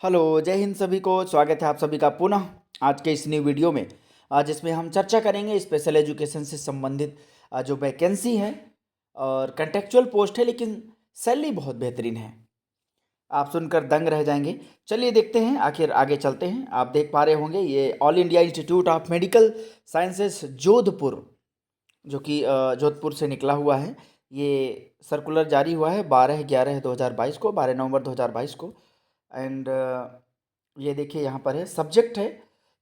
Hello, जय हिंद सभी को। स्वागत है आप सभी का पुनः आज के इस न्यू वीडियो में। जिसमें हम चर्चा करेंगे स्पेशल एजुकेशन से संबंधित जो वैकेंसी है और कंटेक्चुअल पोस्ट है, लेकिन सैलरी बहुत बेहतरीन है। आप सुनकर दंग रह जाएंगे। चलिए देखते हैं, आखिर आगे चलते हैं। आप देख पा रहे होंगे ये all India institute of medical sciences Jodhpur, जो कि जोधपुर से निकला हुआ है। ये सर्कुलर जारी हुआ है 12/11/2022 को, 12 नवंबर 2022 को। एंड ये देखिए यहाँ पर है, सब्जेक्ट है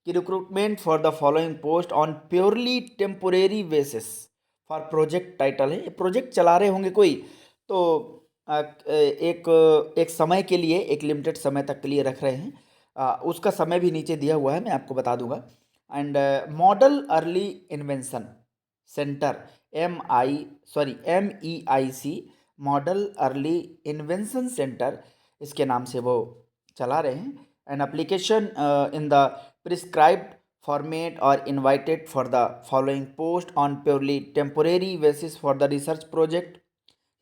कि recruitment for the following post on purely temporary basis for project. Title है, प्रोजेक्ट चला रहे होंगे कोई तो एक समय के लिए, एक लिमिटेड समय तक के लिए रख रहे हैं। उसका समय भी नीचे दिया हुआ है, मैं आपको बता दूंगा। And model early invention centre, MEIC, model early invention centre, इसके नाम से वो चला रहे हैं। An application in the prescribed format और invited for the following post on purely temporary basis for the research project.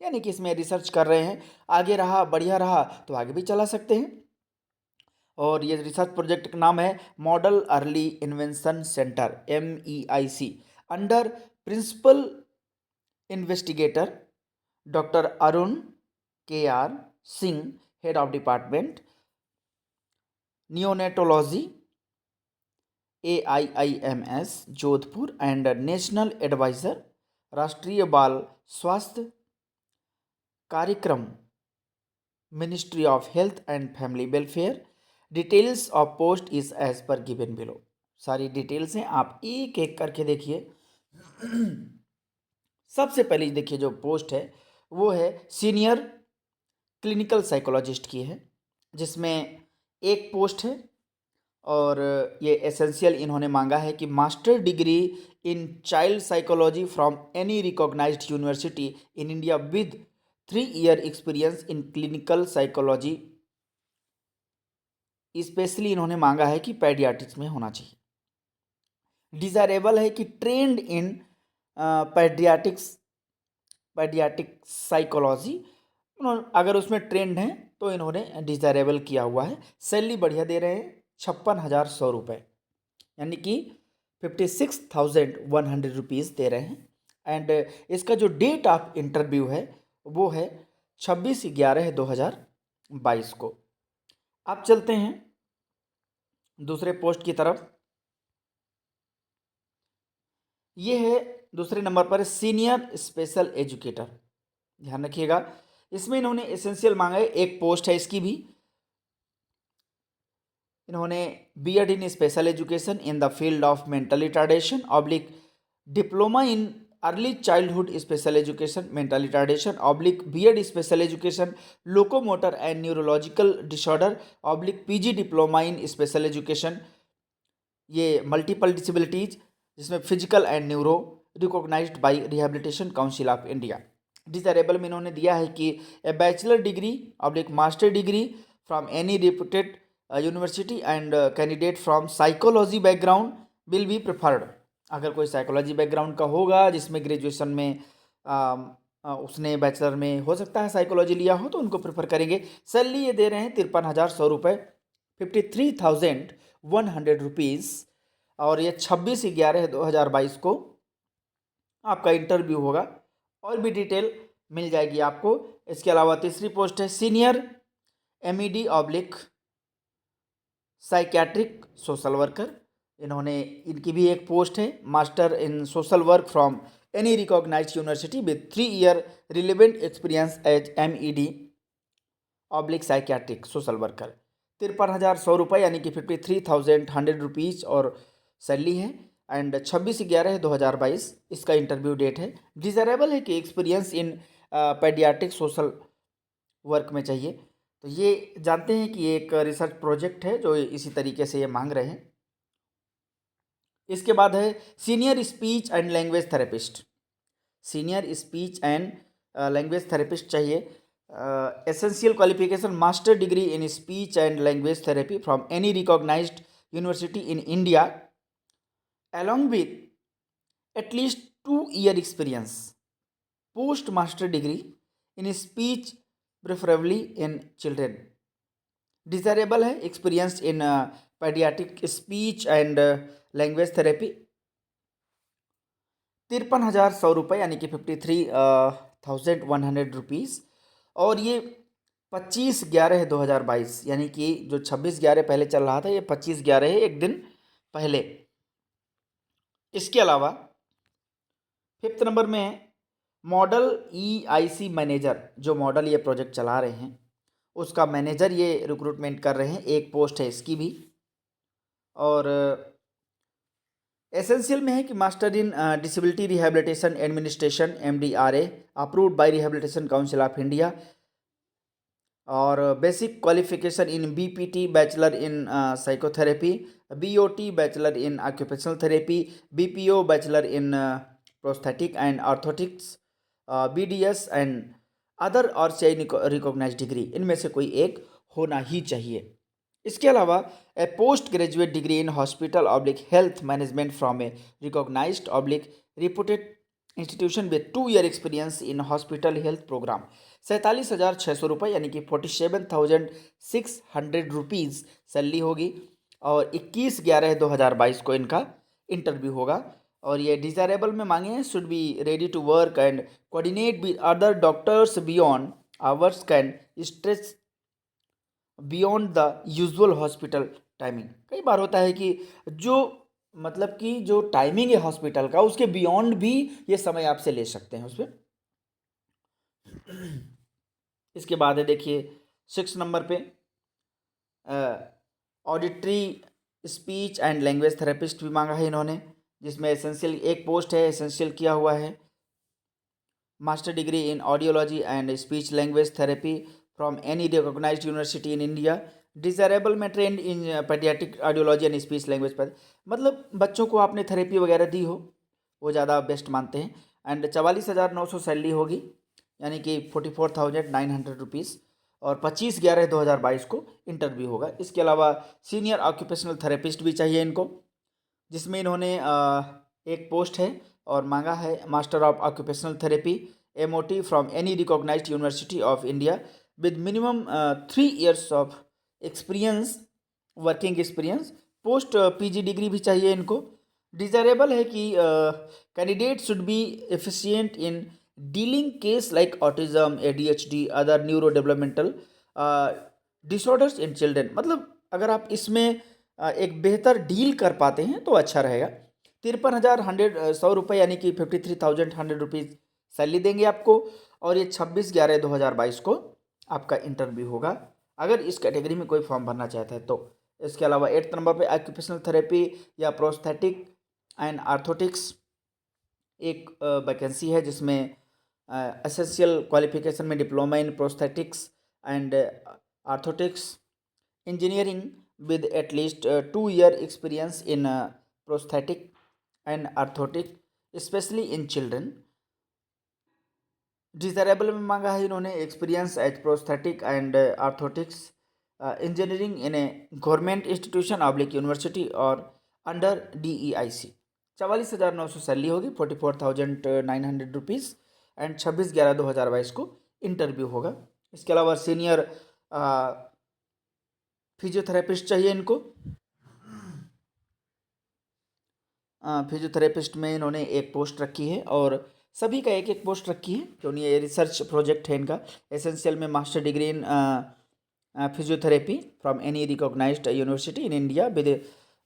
यानी कि इसमें रिसर्च कर रहे हैं, आगे रहा बढ़िया रहा तो आगे भी चला सकते हैं। और ये रिसर्च प्रोजेक्ट का नाम है model early invention centre, MEIC, under principal investigator doctor Arun KR Singh, head of department neonatology, AIIMS Jodhpur, and national adviser, Rashtriya Bal Swasthya Karyakram, ministry of health and family welfare. Details of post is as per given below. सारी details हैं, आप एक एक करके देखिए। सबसे पहले देखिए जो पोस्ट है वो है सीनियर क्लिनिकल साइकोलॉजिस्ट की है, जिसमें एक पोस्ट है। और ये एसेंशियल इन्होंने मांगा है कि master degree in child psychology from any recognised university in India with 3 year experience in clinical psychology. Specially इन्होंने मांगा है कि पेडियाट्रिक्स में होना चाहिए। डिजायरेबल है कि ट्रेंड इन पेडियाट्रिक्स, पेडियाट्रिक साइकोलॉजी, अगर उसमें ट्रेंड है तो इन्होंने डिजायरेबल किया हुआ है। सैलरी बढ़िया दे रहे हैं, 56,100 रुपये, यानी कि 56,100 रुपीज़ दे रहे हैं। एंड इसका जो डेट ऑफ इंटरव्यू है वो है 26/11/2022 को। आप चलते हैं दूसरे पोस्ट की तरफ। ये है दूसरे नंबर पर सीनियर स्पेशल एजुकेटर। ध्यान रखिएगा, इसमें इन्होंने एसेंशियल मांगा है, एक पोस्ट है इसकी भी। इन्होंने BEd in special education in the field of mental retardation oblique diploma in early childhood special education mental retardation oblique BEd special education locomotor and neurological disorder oblique PG diploma in special education, ये multiple disabilities, जिसमें physical and neuro, recognised by rehabilitation council of India. Desirable में इन्होंने दिया है कि a bachelor degree oblique master degree from any reputed university and candidate from psychology background will be preferred. अगर कोई psychology background का होगा जिसमें ग्रेजुएशन में उसने बैचलर में हो सकता है साइकोलॉजी लिया हो, तो उनको प्रेफर करेंगे। सैलरी ये दे रहे हैं 53,100 रुपये, 53,100 रुपीज़। और ये 26/11/2022 को आपका इंटरव्यू होगा, और भी डिटेल मिल जाएगी आपको। इसके अलावा तीसरी पोस्ट है senior MED oblique psychiatric social worker. इन्होंने, इनकी भी एक पोस्ट है master in social work from any recognised university with 3 year relevant experience as MED oblique psychiatric social worker. 53,100 रुपये, यानी कि 53,100 रुपीज़ और सैलरी है। एंड 26/11/2022 इसका इंटरव्यू डेट है। डिजायरेबल है कि experience in paediatric social work में चाहिए। तो ये जानते हैं कि ये एक रिसर्च प्रोजेक्ट है जो इसी तरीके से ये मांग रहे हैं। इसके बाद है senior speech and language therapist. Senior speech and language therapist चाहिए। Essential qualification master degree in speech and language therapy from any recognised university in India along with at least 2 year experience, post master degree in speech preferably in children, desirable है experience in paediatric speech and language therapy. 53,100 रुपये यानी कि 53,100 rupees. और ये 25/11/2022 यानी कि जो 26/11 पहले चल रहा था ये 25/11 है, एक दिन पहले। इसके अलावा 5th नंबर में है मॉडल EIC मैनेजर। जो मॉडल ये प्रोजेक्ट चला रहे हैं उसका मैनेजर ये रिक्रूटमेंट कर रहे हैं, एक पोस्ट है इसकी भी। और एसेंशियल में है कि master in disability rehabilitation administration MDRA approved by rehabilitation council of India. और basic qualification in BPT bachelor in psychotherapy, BOT bachelor in occupational therapy, BPO bachelor in prosthetic and orthotics, BDS and other और से recognised degree, इनमें से कोई एक होना ही चाहिए। इसके अलावा a post graduate degree in hospital oblique health management from a recognised oblique reputed institution with 2 year experience in hospital health programme. 47,600 रुपये यानी कि 47,600 रुपीज़ सैलरी होगी। और 21/11/2022 को इनका इंटरव्यू होगा। और ये डिज़ायरेबल में मांगे हैं, should be ready to work and coordinate with other doctors beyond hours, can stretch beyond the usual hospital timing. कई बार होता है कि जो मतलब कि जो टाइमिंग है हॉस्पिटल का उसके बियॉन्ड भी ये समय आपसे ले सकते हैं उसमें। इसके बाद है देखिए 6 नंबर पे auditory speech and language therapist भी मांगा है इन्होंने, जिसमें एसेंशियल एक पोस्ट है, एसेंशियल किया हुआ है master degree in audiology and speech language therapy from any recognised university in India. Desirable में trained in paediatric audiology and speech language पर, मतलब बच्चों को आपने थेरेपी वगैरह दी हो वो ज़्यादा बेस्ट मानते हैं। एंड 44,900 सैलरी होगी यानी कि 44,900 रुपीज़। और 25/11/2022 को इंटरव्यू होगा। इसके अलावा सीनियर ऑक्यूपेशनल थेरेपिस्ट भी चाहिए इनको, जिसमें इन्होंने एक पोस्ट है और मांगा है master of occupational therapy MOT from any recognised university of India with minimum 3 years of experience, working experience. Post PG degree भी चाहिए इनको। डिज़ायरेबल है कि candidate should be efficient in dealing case like autism, ADHD, other neuro developmental disorders in children. मतलब अगर आप इसमें एक बेहतर डील कर पाते हैं तो अच्छा रहेगा। 53,100 रुपये यानी कि 53,100 रुपीज़ सैलरी देंगे आपको। और ये 26/11/2022 को आपका इंटरव्यू होगा अगर इस कैटेगरी में कोई फॉर्म भरना चाहता है तो। इसके अलावा 8th नंबर पे ऑक्यूपेशनल थेरेपी या प्रोस्थेटिक एंड आर्थोटिक्स एक वैकेंसी है, जिसमें एसेंशियल क्वालिफिकेशन में diploma in prosthetics and orthotics engineering with at least 2 year experience in prosthetic and orthotic especially in children। Desirable में मांगा है इन्होंने experience as prosthetic and orthotics engineering in a government institution oblique university और under DEIC। 44,900 salary होगी, 44,900 rupees. And 26/11/2022 को interview होगा। इसके अलावा सीनियर फिजियोथेरेपिस्ट चाहिए इनको। फिजियोथेरेपिस्ट में इन्होंने एक पोस्ट रखी है और सभी का एक एक पोस्ट रखी है क्योंकि ये रिसर्च प्रोजेक्ट है इनका। एसेंशियल में master degree in physiotherapy from any recognised university in India with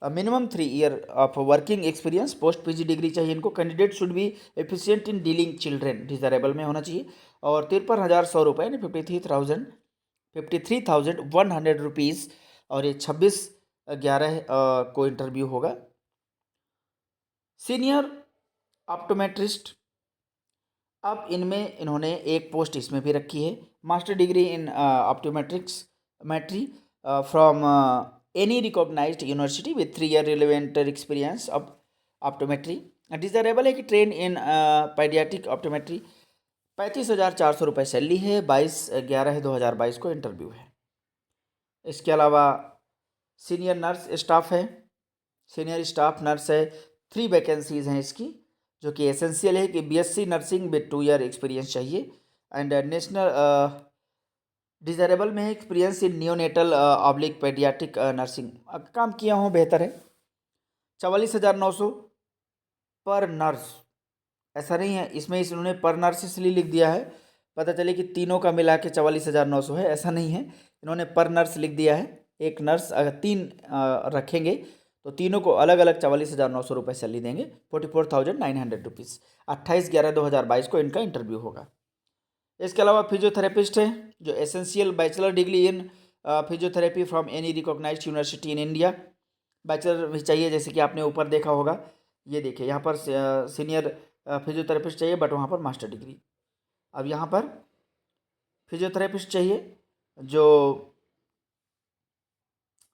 minimum 3 year of working experience. Post PG degree चाहिए इनको। Candidate should be efficient in dealing children, desirable में होना चाहिए। और 53,100 रुपये यानी 53,100 रुपीज़। और ये 26/11 को इंटरव्यू होगा। सीनियर ऑप्टोमेट्रिस्ट, अब इनमें इन्होंने एक पोस्ट इसमें भी रखी है मास्टर डिग्री इन ऑप्टोमेट्रिक्स मैट्री from any recognised university with 3 year relevant experience of optometry. Desirable है कि ट्रेन इन पेडियाट्रिक ऑप्टोमेट्री। 35,400 रुपये सैलरी है। 22/11/2022 को इंटरव्यू है। इसके अलावा सीनियर नर्स स्टाफ है, सीनियर स्टाफ नर्स है। 3 वैकेंसीज़ हैं इसकी, जो कि एसेंशियल है कि BSc nursing with 2 year experience चाहिए। एंड नेशनल डिज़ायरेबल में है एक्सपीरियंस इन नियोनेटल ऑब्लिक पेडियाट्रिक नर्सिंग, काम किया हूँ बेहतर है। 44,900 पर नर्स, ऐसा नहीं है इसमें इन्होंने पर नर्स इसलिए लिख दिया है, पता चले कि तीनों का मिला के 44,900 है, ऐसा नहीं है, इन्होंने पर नर्स लिख दिया है। एक नर्स अगर 3 रखेंगे तो तीनों को अलग अलग 44,900 रुपये सैलरी देंगे, 44,900 रुपीज़। 28/11/2022 को इनका इंटरव्यू होगा। इसके अलावा फिजियोथेरेपिस्ट है जो essential bachelor degree in physiotherapy from any recognised university in India, bachelor भी चाहिए, जैसे कि आपने ऊपर देखा होगा, ये देखिए यहाँ पर सीनियर फिजियोथेरेपिस्ट चाहिए बट वहाँ पर मास्टर डिग्री। अब यहाँ पर फिजियोथेरेपिस्ट चाहिए जो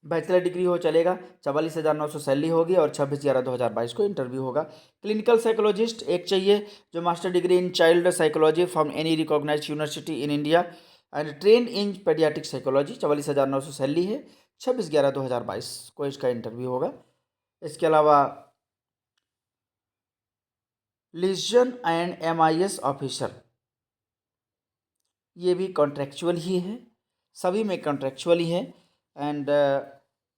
बैचलर डिग्री हो चलेगा, 44,900 सैलरी होगी और 26/11/2022 को इंटरव्यू होगा। क्लिनिकल साइकोलॉजिस्ट एक चाहिए जो master degree in child psychology from any recognised university in India and train in paediatric psychology, 44,900 salary है, 26/11/2022 को इसका इंटरव्यू होगा। इसके अलावा लीजन एंड MIS ऑफिसर, ये भी कॉन्ट्रेक्चुअल ही है, सभी में कॉन्ट्रेक्चुअल ही है एंड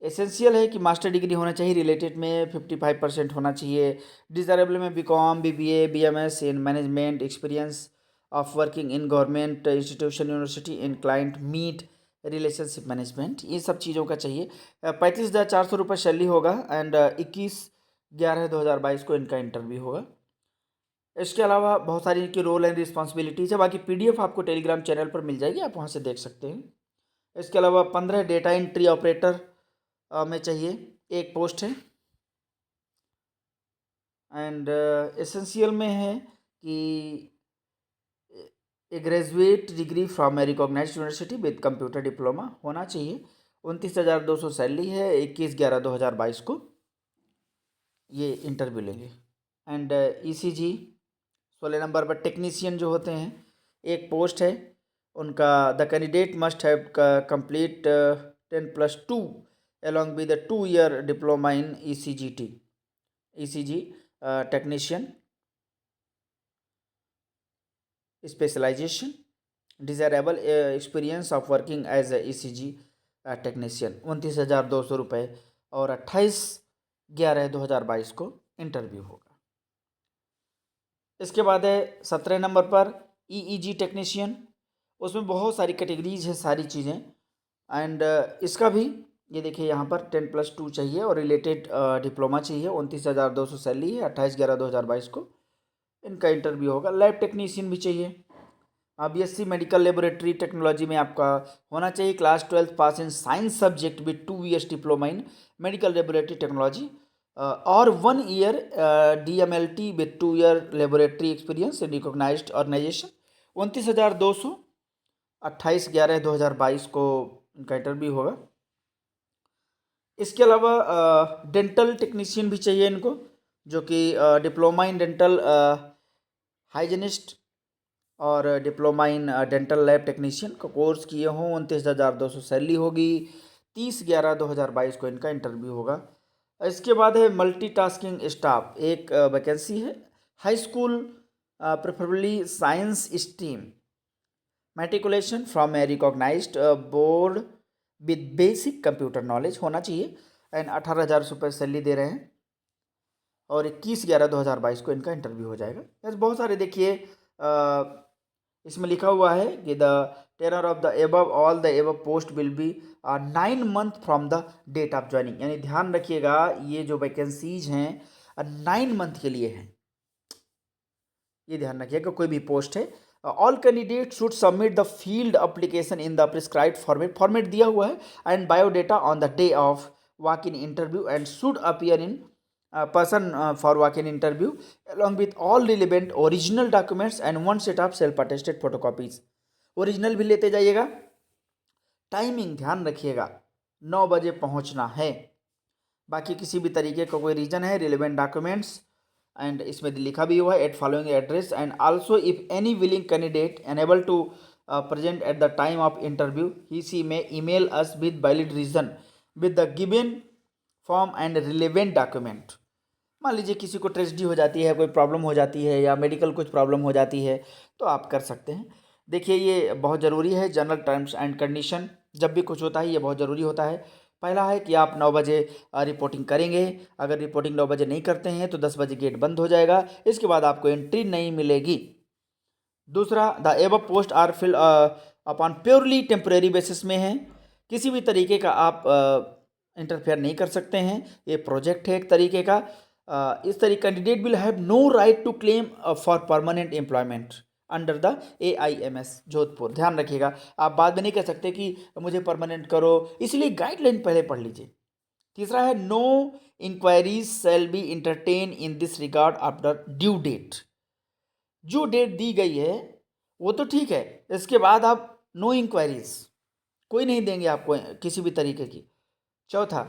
एसेंशियल है कि मास्टर डिग्री होना चाहिए, रिलेटेड में 55% होना चाहिए, डिज़ायरेबल में BCom BBA BMS in management, experience of working in government institution university in client meet relationship management, ये सब चीज़ों का चाहिए। 35,400 रुपये सैलरी होगा एंड 21/11/2022 को इनका इंटरव्यू होगा। इसके अलावा बहुत सारी इनकी रोल एंड रिस्पॉन्सिबिलिटीज़ है, बाकी PDF आपको टेलीग्राम चैनल पर मिल जाएगी, आप वहाँ से देख सकते हैं। इसके अलावा 15 डेटा एंट्री ऑपरेटर में चाहिए, एक पोस्ट है एंड एसेंशियल में है कि a graduate degree from a recognised university with computer diploma होना चाहिए। 29,200 सैलरी है, 21/11/2022 को ये इंटरव्यू लेंगे एंड ECG 16 नंबर पर टेक्नीशियन जो होते हैं, एक पोस्ट है उनका, the candidate must have complete 10+2 along with a 2-year diploma in ECG technician specialization, desirable experience of working as a ECG technician, 29,200 रुपये और 28/11/2022 को इंटरव्यू होगा। इसके बाद है 17 नंबर पर EEG टेक्नीशियन, उसमें बहुत सारी कैटेगरीज है, सारी चीज़ें एंड इसका भी ये देखिए यहाँ पर 10+2 चाहिए और रिलेटेड डिप्लोमा चाहिए, 29,200 सैलरी है, 28/11/2022 को इनका इंटरव्यू होगा। लैब टेक्नीशियन भी चाहिए, BSc मेडिकल लेबोरेटरी टेक्नोलॉजी में आपका होना चाहिए, class 12 pass in science subject with 2 years diploma in medical laboratory technology और 1 year DMLT with 2 year laboratory experience in recognised organisation, 29,200, 28/11/2022 को इनका इंटरव्यू होगा। इसके अलावा डेंटल टेक्नीशियन भी चाहिए इनको, जो कि डिप्लोमा इन डेंटल हाइजीनिस्ट और diploma in dental lab technician का कोर्स किए हों, 29,200 सैलरी होगी, 30/11/2022 को इनका इंटरव्यू होगा। इसके बाद है मल्टीटास्किंग स्टाफ, एक वैकेंसी है, high school preferably science stream, matriculation from a recognised board with basic computer knowledge होना चाहिए एंड 18,000 रुपये सैलरी दे रहे हैं और 21/11/2022 को इनका इंटरव्यू हो जाएगा। बस बहुत सारे देखिए इसमें लिखा हुआ है कि the tenor of the above all the above post will be 9 month from the date of joining, यानी ध्यान रखिएगा ये जो वैकेंसीज हैं 9 month के लिए हैं, ये ध्यान रखिएगा कोई भी पोस्ट है। All candidate should submit the field application in the prescribed format दिया हुआ है and biodata on the day of walk in interview and should appear in person for walk-in interview along with all relevant original documents and one set of self-attested photocopies। Original भी लेते जाइएगा। Timing ध्यान रखिएगा 9 बजे पहुंचना है, बाकी किसी भी तरीके का कोई रीजन है, रिलेवेंट डॉक्यूमेंट्स एंड इसमें लिखा भी हुआ है at following address and also if any willing candidate unable to present at the time of interview he she may email us with valid reason with the given form and relevant document. मान लीजिए किसी को tragedy हो जाती है, कोई problem हो जाती है या मेडिकल कुछ प्रॉब्लम हो जाती है तो आप कर सकते हैं। देखिए ये बहुत ज़रूरी है, जनरल टर्म्स एंड कंडीशन जब भी कुछ होता है ये बहुत ज़रूरी होता है। पहला है कि आप 9 बजे रिपोर्टिंग करेंगे। अगर रिपोर्टिंग 9 बजे नहीं करते हैं तो 10 बजे गेट बंद हो जाएगा, इसके बाद आपको एंट्री नहीं मिलेगी। दूसरा, the above post are fill upon purely temporary basis में है, किसी भी तरीके का आप इंटरफेयर नहीं कर सकते हैं, ये प्रोजेक्ट है एक तरीके का। इस तरीके candidate will have no right to claim for permanent employment under the AIMS Jodhpur. ध्यान रखिएगा, आप बाद में नहीं कह सकते कि मुझे परमानेंट करो, इसलिए गाइडलाइन पहले पढ़ लीजिए। तीसरा है, no inquiries shall be entertain in this regard after due date. जो डेट दी गई है वो तो ठीक है, इसके बाद आप नो इंक्वायरीज कोई नहीं देंगे आपको किसी भी तरीके की। चौथा,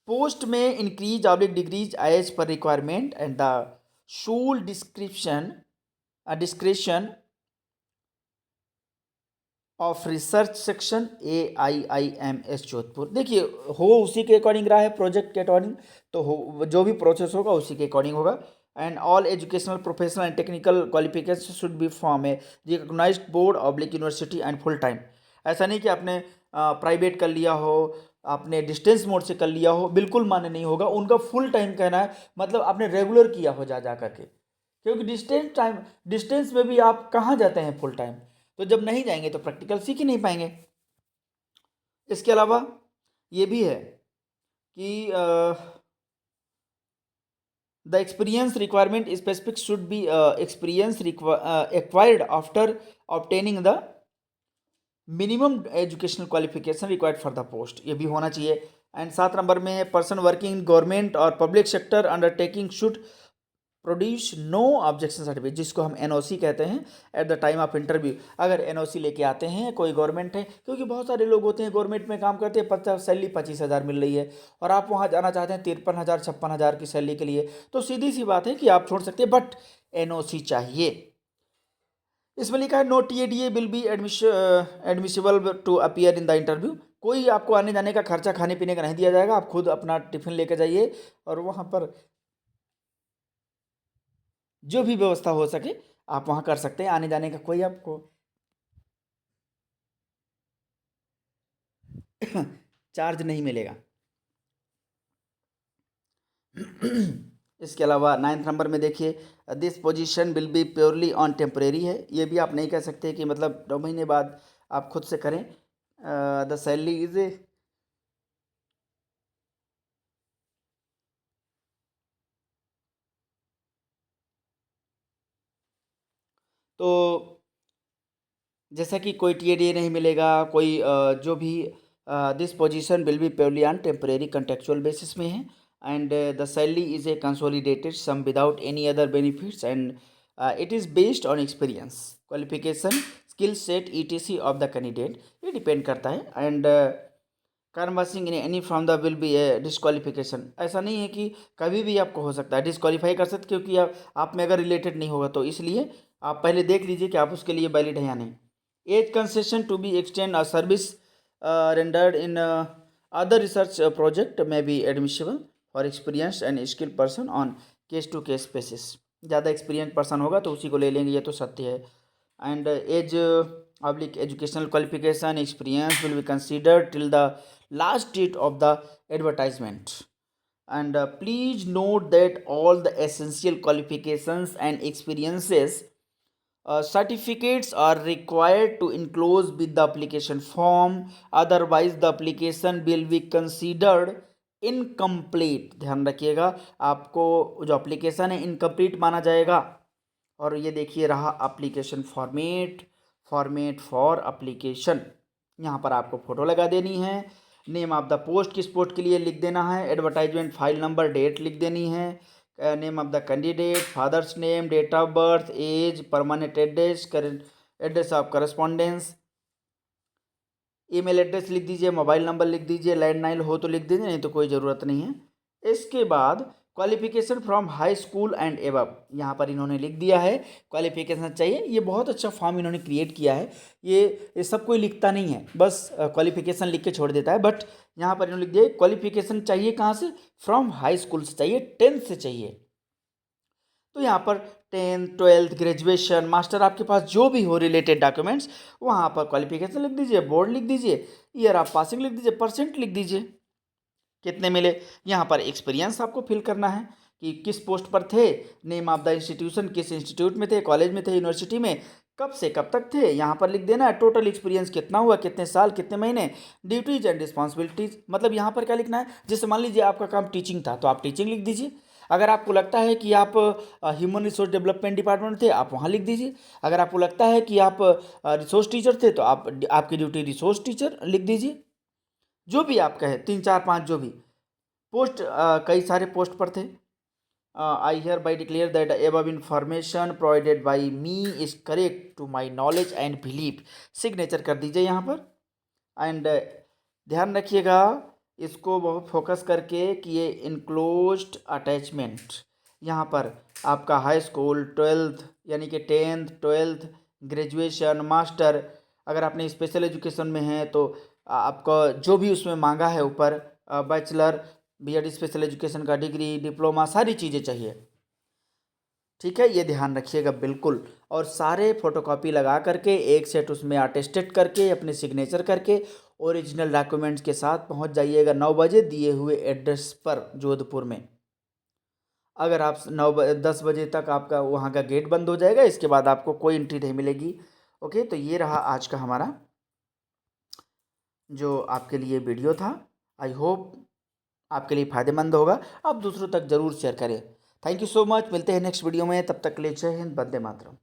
पोस्ट में increase oblique decrease as per requirement and the sole description of research section AIIMS Jodhpur. देखिए हो उसी के अकॉर्डिंग रहा है, प्रोजेक्ट के अकॉर्डिंग, तो हो जो भी प्रोसेस होगा उसी के अकॉर्डिंग होगा। And all educational professional and technical qualification should be from a recognised board oblique university and full time. ऐसा नहीं कि आपने प्राइवेट कर लिया हो, आपने डिस्टेंस मोड से कर लिया हो, बिल्कुल मान्य नहीं होगा। उनका फुल टाइम कहना है मतलब आपने रेगुलर किया हो जा करके, क्योंकि डिस्टेंस में भी आप कहाँ जाते हैं फुल टाइम, तो जब नहीं जाएंगे तो प्रैक्टिकल सीख ही नहीं पाएंगे। इसके अलावा ये भी है कि the experience requirement specific should be experience acquired after obtaining the minimum educational qualification required for the post, ये भी होना चाहिए। एंड 7 नंबर में है, पर्सन वर्किंग इन गवर्नमेंट और public sector undertaking should produce no objection certificate, जिसको हम NOC कहते हैं, at the time of interview. अगर NOC लेके आते हैं कोई गवर्नमेंट है, क्योंकि बहुत सारे लोग होते हैं गवर्नमेंट में काम करते हैं, 50 सैलरी 25,000 मिल रही है और आप वहाँ जाना चाहते हैं 53,000 56,000 की सैलरी के लिए, तो सीधी सी बात है कि आप छोड़ सकते हैं, बट NOC चाहिए। इसमें लिखा है, no TADA will be admissible to appear in the interview. कोई आपको आने जाने का खर्चा खाने पीने का नहीं दिया जाएगा, आप खुद अपना टिफिन लेके जाइए और वहाँ पर जो भी व्यवस्था हो सके आप वहाँ कर सकते हैं, आने जाने का कोई आपको चार्ज नहीं मिलेगा। इसके अलावा 9th नंबर में देखिए, this position will be purely on temporary है, ये भी आप नहीं कह सकते कि मतलब 2 महीने बाद आप खुद से करें। द सैलरी इज तो जैसा कि कोई TADA नहीं मिलेगा, कोई जो भी this position will be purely on temporary contractual basis में है। And the salary is a consolidated sum without any other benefits and it is based on experience qualification skill set ETC of the candidate, ये depend करता है। And canvassing in any from the will be a disqualification, ऐसा नहीं है कि कभी भी आपको हो सकता है डिस्क्वालीफाई कर सकते, क्योंकि आप में अगर रिलेटेड नहीं होगा, तो इसलिए आप पहले देख लीजिए कि आप उसके लिए वैलिड है या नहीं। Age concession to be extend a service rendered in other research project may be admissible for experience and skill person on case to case basis. ज़्यादा एक्सपीरियंस पर्सन होगा तो उसी को ले लेंगे, ये तो सत्य है। And as oblique educational qualification experience will be considered till the last date of the advertisement. And please note that all the essential qualifications and experiences certificates are required to enclose with the application form, otherwise the application will be considered incomplete। ध्यान रखिएगा, आपको जो application है incomplete माना जाएगा। और ये देखिए रहा एप्लीकेशन फॉर्मेट फॉर एप्लीकेशन, यहाँ पर आपको फ़ोटो लगा देनी है, नेम ऑफ द पोस्ट किस पोस्ट के लिए लिख देना है, एडवर्टाइजमेंट फाइल नंबर डेट लिख देनी है, name of the candidate, father's name, date of birth, age, permanent address, address of correspondence, email address लिख दीजिए, मोबाइल नंबर लिख दीजिए, लैंडलाइन हो तो लिख दीजिए, नहीं तो कोई ज़रूरत नहीं है। इसके बाद qualification from high school and above, यहाँ पर इन्होंने लिख दिया है क्वालिफिकेशन चाहिए। ये बहुत अच्छा फॉर्म इन्होंने क्रिएट किया है, ये सब कोई लिखता नहीं है, बस क्वालिफिकेशन लिख के छोड़ देता है, बट यहाँ पर इन्होंने लिख दिया क्वालिफिकेशन चाहिए कहाँ से, फ्रॉम हाई स्कूल से चाहिए, 10th से चाहिए। तो यहाँ पर 10th 12th ग्रेजुएशन मास्टर, आपके पास जो भी हो रिलेटेड डॉक्यूमेंट्स, वहाँ पर क्वालिफिकेशन लिख दीजिए, बोर्ड लिख दीजिए, ईयर ऑफ पासिंग लिख दीजिए, परसेंट लिख दीजिए, कितने मिले। यहाँ पर एक्सपीरियंस आपको फिल करना है कि किस पोस्ट पर थे, नेम ऑफ द इंस्टीट्यूशन, किस इंस्टीट्यूट में थे, कॉलेज में थे, यूनिवर्सिटी में, कब से कब तक थे, यहाँ पर लिख देना है। टोटल एक्सपीरियंस कितना हुआ, कितने साल, कितने महीने, ड्यूटीज एंड रिस्पॉन्सिबिलिटीज, मतलब यहाँ पर क्या लिखना है। जैसे मान लीजिए आपका काम टीचिंग था तो आप टीचिंग लिख दीजिए। अगर आपको लगता है कि आप ह्यूमन रिसोर्स डेवलपमेंट डिपार्टमेंट थे, आप वहाँ लिख दीजिए। अगर आपको लगता है कि आप रिसोर्स टीचर थे तो आप आपकी ड्यूटी रिसोर्स टीचर लिख दीजिए। जो भी आप कहे, 3 4 5 जो भी पोस्ट, कई सारे पोस्ट पर थे। I hereby declare that above information provided by me is correct to my knowledge and belief. Signature कर दीजिए यहाँ पर। एंड ध्यान रखिएगा इसको बहुत फोकस करके कि ये इनक्लोज्ड अटैचमेंट, यहाँ पर आपका हाई स्कूल 12th यानी कि 10th 12th ग्रेजुएशन मास्टर, अगर आपने स्पेशल एजुकेशन में है तो आपका जो भी उसमें मांगा है ऊपर, बैचलर बीएड स्पेशल एजुकेशन का डिग्री, डिप्लोमा, सारी चीज़ें चाहिए। ठीक है, ये ध्यान रखिएगा बिल्कुल। और सारे फोटोकॉपी लगा करके एक सेट उसमें अटेस्टेड करके अपने सिग्नेचर करके ओरिजिनल डॉक्यूमेंट्स के साथ पहुंच जाइएगा 9 बजे दिए हुए एड्रेस पर जोधपुर में। अगर आप 10 बजे तक आपका वहाँ का गेट बंद हो जाएगा, इसके बाद आपको कोई एंट्री नहीं मिलेगी। ओके, तो ये रहा आज का हमारा जो आपके लिए वीडियो था। आई होप आपके लिए फ़ायदेमंद होगा, आप दूसरों तक ज़रूर शेयर करें। थैंक यू सो मच, मिलते हैं नेक्स्ट वीडियो में, तब तक के लिए जय हिंद, वंदे मातरम।